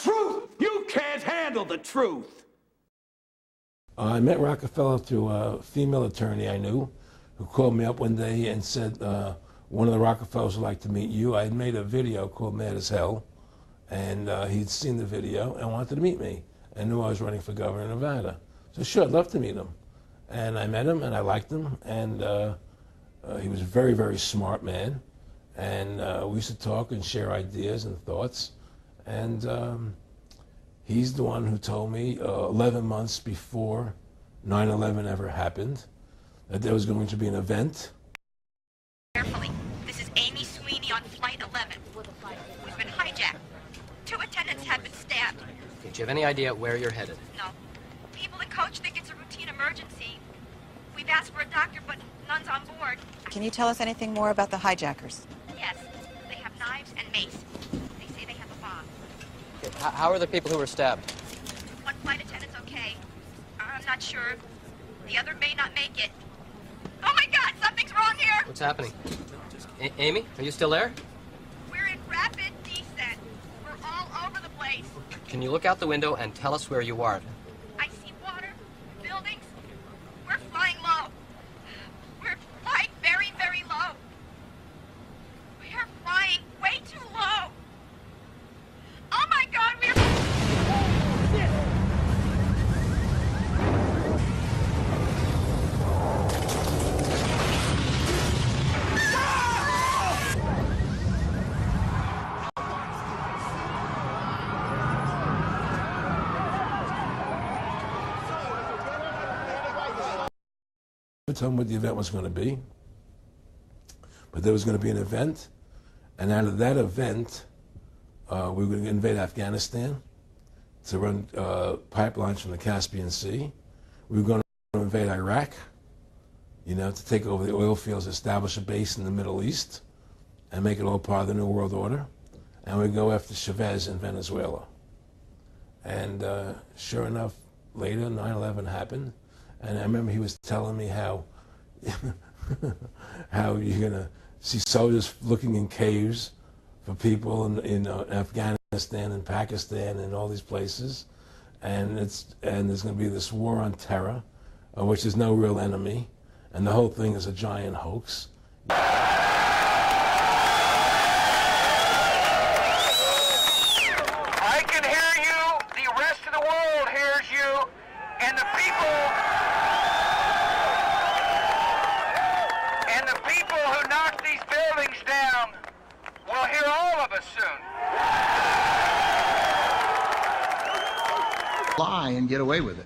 truth! You can't handle the truth! I met Rockefeller through a female attorney I knew who called me up one day and said, one of the Rockefellers would like to meet you. I had made a video called Mad as Hell, and he'd seen the video and wanted to meet me and knew I was running for governor of Nevada. So sure, I'd love to meet him. And I met him and I liked him, and he was a very, very smart man. And we used to talk and share ideas and thoughts. And he's the one who told me 11 months before 9/11 ever happened that there was going to be an event. Carefully. This is Amy Sweeney on Flight 11. We've been hijacked. 2 attendants have been stabbed. Okay, do you have any idea where you're headed? No. People in coach think it's a routine emergency. We've asked for a doctor, but none's on board. Can you tell us anything more about the hijackers? Yes. They have knives and mace. They say they have a bomb. Okay, how are the people who were stabbed? One flight attendant's okay. I'm not sure. The other may not make it. Oh my God, something's wrong here! What's happening? Amy, are you still there? We're in rapid descent. We're all over the place. Can you look out the window and tell us where you are? I see water, buildings. We're flying low. We're flying very, very low. We're flying way too low. Oh my God, we're... I told him what the event was going to be, but there was going to be an event, and out of that event, we were going to invade Afghanistan to run pipelines from the Caspian Sea. We were going to invade Iraq, you know, to take over the oil fields, establish a base in the Middle East, and make it all part of the New World Order. And we'd go after Chavez in Venezuela. And sure enough, later, 9/11 happened. And I remember he was telling me how how you're going to see soldiers looking in caves for people in Afghanistan and Pakistan and all these places. And there's going to be this war on terror, which is no real enemy. And the whole thing is a giant hoax. I can hear you. The rest of the world hears you. And the people who knock these buildings down will hear all of us soon. Lie and get away with it.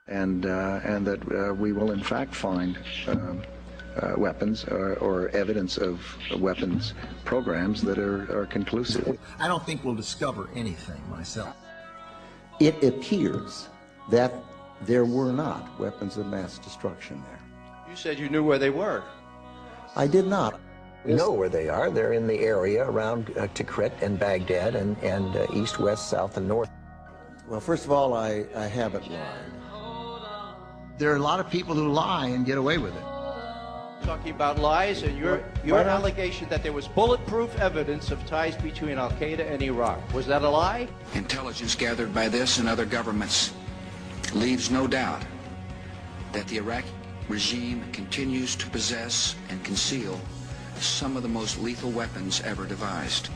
And that we will in fact find weapons or evidence of weapons programs that are conclusive. I don't think we'll discover anything myself. It appears that there were not weapons of mass destruction there. You said you knew where they were. I did not. We know where they are. They're in the area around Tikrit and Baghdad and east, west, south, and north. Well, first of all, I haven't lied. There are a lot of people who lie and get away with it. Talking about lies and your allegation that there was bulletproof evidence of ties between Al-Qaeda and Iraq. Was that a lie? Intelligence gathered by this and other governments leaves no doubt that the Iraqi regime continues to possess and conceal some of the most lethal weapons ever devised.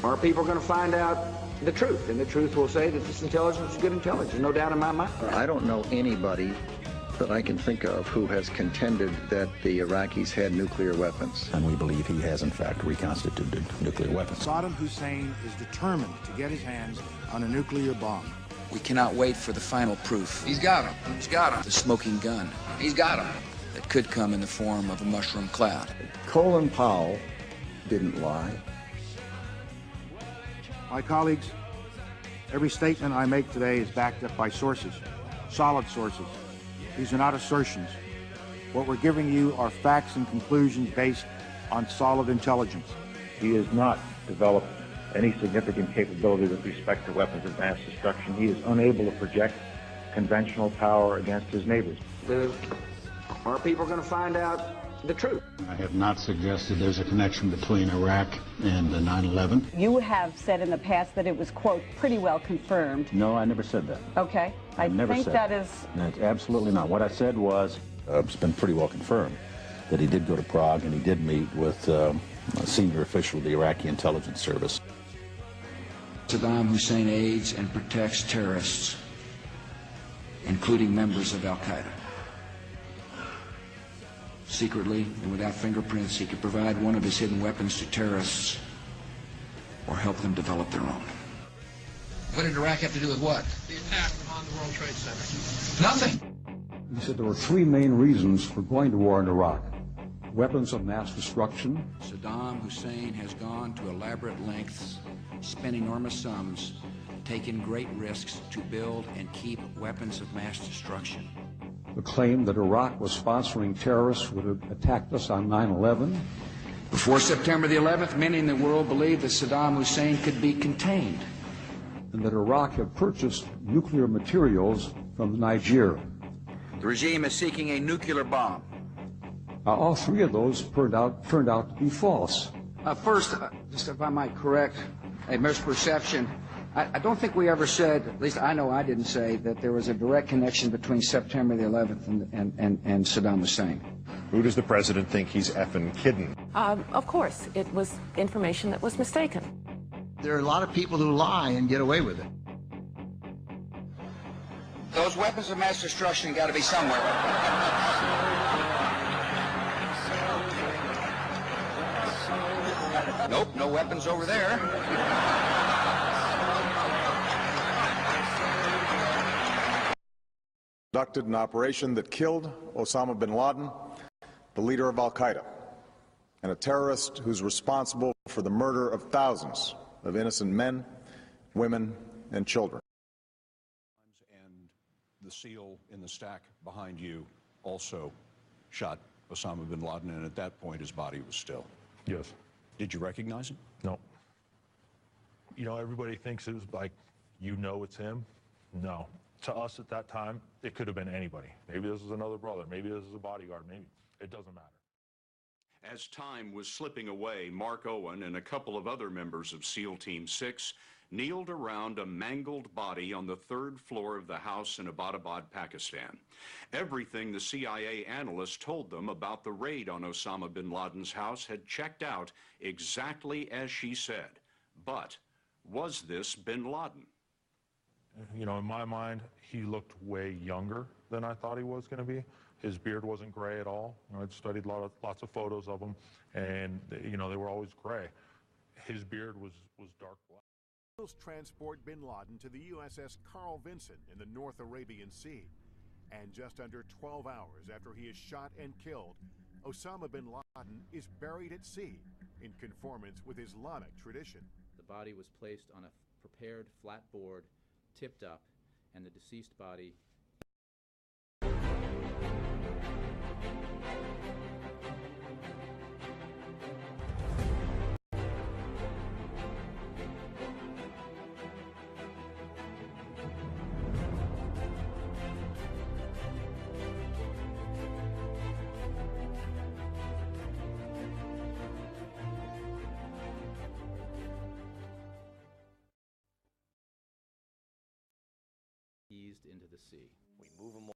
Our people are going to find out the truth, and the truth will say that this intelligence is good intelligence, no doubt in my mind. I don't know anybody that I can think of who has contended that the Iraqis had nuclear weapons. And we believe he has, in fact, reconstituted nuclear weapons. Saddam Hussein is determined to get his hands on a nuclear bomb. We cannot wait for the final proof. He's got him. He's got him. The smoking gun. He's got him. That could come in the form of a mushroom cloud. Colin Powell didn't lie. My colleagues, every statement I make today is backed up by sources, solid sources. These are not assertions. What we're giving you are facts and conclusions based on solid intelligence. He has not developed any significant capability with respect to weapons of mass destruction. He is unable to project conventional power against his neighbors. Our people are going to find out the truth. I have not suggested there's a connection between Iraq and 9/11. You have said in the past that it was, quote, pretty well confirmed. No, I never said that. Okay. I never think said that is... That's absolutely not. What I said was, it's been pretty well confirmed that he did go to Prague and he did meet with a senior official of the Iraqi intelligence service. Saddam Hussein aids and protects terrorists, including members of Al-Qaeda. Secretly and without fingerprints, he could provide one of his hidden weapons to terrorists or help them develop their own. What did Iraq have to do with what? The attack on the World Trade Center. Nothing. He said there were three main reasons for going to war in Iraq. Weapons of mass destruction. Saddam Hussein has gone to elaborate lengths, spent enormous sums, taken great risks to build and keep weapons of mass destruction. The claim that Iraq was sponsoring terrorists who had attacked us on 9/11. Before September the 11th, many in the world believed that Saddam Hussein could be contained. And that Iraq had purchased nuclear materials from Nigeria. The regime is seeking a nuclear bomb. All three of those turned out to be false. First, just if I might correct a misperception, I don't think we ever said, at least I know I didn't say, that there was a direct connection between September the 11th and Saddam Hussein. Who does the president think he's effing kidding? Of course, it was information that was mistaken. There are a lot of people who lie and get away with it. Those weapons of mass destruction got to be somewhere. Nope, no weapons over there. Conducted an operation that killed Osama bin Laden, the leader of Al-Qaeda, and a terrorist who's responsible for the murder of thousands of innocent men, women, and children. And the SEAL in the stack behind you also shot Osama bin Laden, and at that point his body was still. Yes. Did you recognize him? No. You know, everybody thinks it was like, it's him. No. To us at that time, it could have been anybody. Maybe this is another brother. Maybe this is a bodyguard. Maybe. It doesn't matter. As time was slipping away, Mark Owen and a couple of other members of SEAL Team 6 kneeled around a mangled body on the third floor of the house in Abbottabad, Pakistan. Everything the CIA analyst told them about the raid on Osama bin Laden's house had checked out exactly as she said. But was this bin Laden? You know, in my mind, he looked way younger than I thought he was going to be. His beard wasn't gray at all. You know, I'd studied lots of photos of him, and, they were always gray. His beard was dark black. Transport bin Laden to the USS Carl Vinson in the North Arabian Sea. And just under 12 hours after he is shot and killed, Osama bin Laden is buried at sea in conformance with Islamic tradition. The body was placed on a prepared flat board, tipped up, and the deceased body eased into the sea. We move them